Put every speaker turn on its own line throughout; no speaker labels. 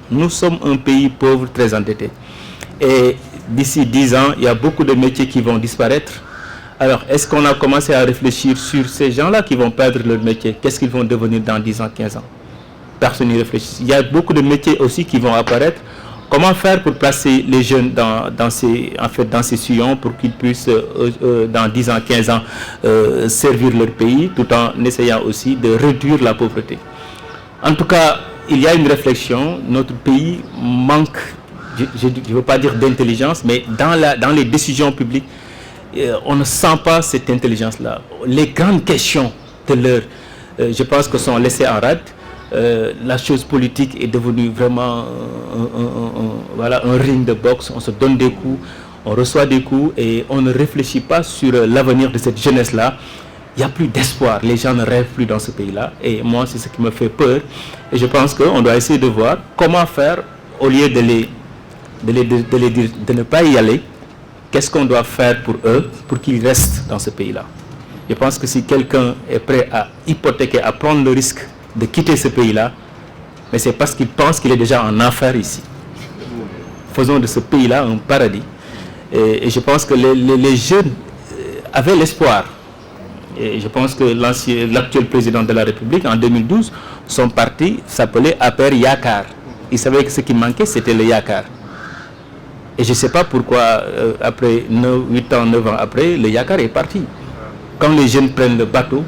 Nous sommes un pays pauvre, très endetté. Et d'ici 10 ans, il y a beaucoup de métiers qui vont disparaître. Alors, est-ce qu'on a commencé à réfléchir sur ces gens-là qui vont perdre leur métier? Qu'est-ce qu'ils vont devenir dans 10 ans, 15 ans? Personne n'y réfléchit. Il y a beaucoup de métiers aussi qui vont apparaître. Comment faire pour placer les jeunes dans ces sillons pour qu'ils puissent, dans 10 ans, 15 ans, servir leur pays, tout en essayant aussi de réduire la pauvreté. En tout cas, il y a une réflexion. Notre pays manque, je ne veux pas dire d'intelligence, mais dans les décisions publiques, on ne sent pas cette intelligence-là. Les grandes questions de l'heure, je pense que sont laissées en rade. La chose politique est devenue vraiment un ring de boxe. On se donne des coups, on reçoit des coups et on ne réfléchit pas sur l'avenir de cette jeunesse-là. Il n'y a plus d'espoir, les gens ne rêvent plus dans ce pays-là. Et moi, c'est ce qui me fait peur. Et je pense qu'on doit essayer de voir comment faire, au lieu de ne pas y aller, qu'est-ce qu'on doit faire pour eux, pour qu'ils restent dans ce pays-là. Je pense que si quelqu'un est prêt à hypothéquer, à prendre le risque de quitter ce pays-là, mais c'est parce qu'il pense qu'il est déjà en enfer ici. Faisons de ce pays-là un paradis. Et je pense que les jeunes avaient l'espoir. Et je pense que l'actuel président de la République, en 2012, son parti s'appelait APR Yakar. Il savait que ce qui manquait, c'était le Yakar. Et je ne sais pas pourquoi, après 8 ans, 9 ans après, le Yakar est parti. Quand les jeunes prennent le bateau,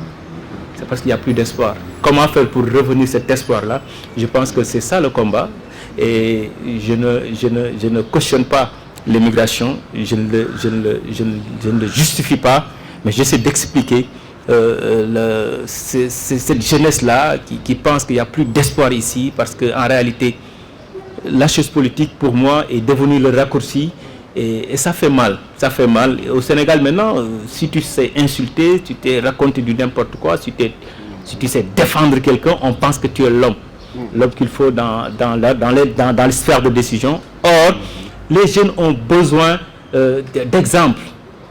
c'est parce qu'il n'y a plus d'espoir. Comment faire pour revenir cet espoir-là? Je pense que c'est ça le combat. Et je ne cautionne pas l'immigration, je ne le justifie pas, mais j'essaie d'expliquer cette jeunesse-là qui pense qu'il n'y a plus d'espoir ici, parce qu'en réalité, la chose politique, pour moi, est devenue le raccourci. Et ça fait mal, ça fait mal. Au Sénégal maintenant, si tu sais insulter, tu t'es raconté du n'importe quoi, si tu sais défendre quelqu'un, on pense que tu es l'homme qu'il faut dans les sphères de décision. Or, les jeunes ont besoin d'exemples.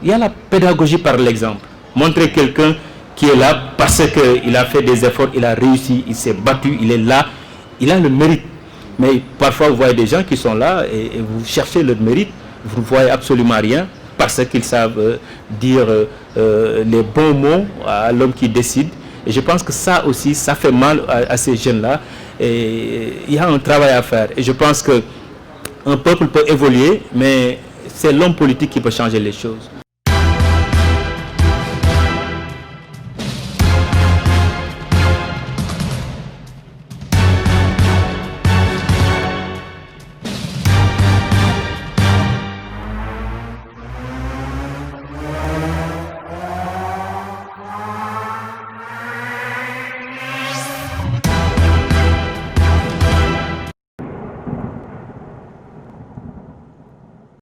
Il y a la pédagogie par l'exemple. Montrer quelqu'un qui est là parce qu'il a fait des efforts, il a réussi, il s'est battu, il est là, il a le mérite. Mais parfois, vous voyez des gens qui sont là et vous cherchez leur mérite. Vous ne voyez absolument rien parce qu'ils savent dire les bons mots à l'homme qui décide. Et je pense que ça aussi, ça fait mal à ces jeunes-là. Et il y a un travail à faire. Et je pense qu'un peuple peut évoluer, mais c'est l'homme politique qui peut changer les choses.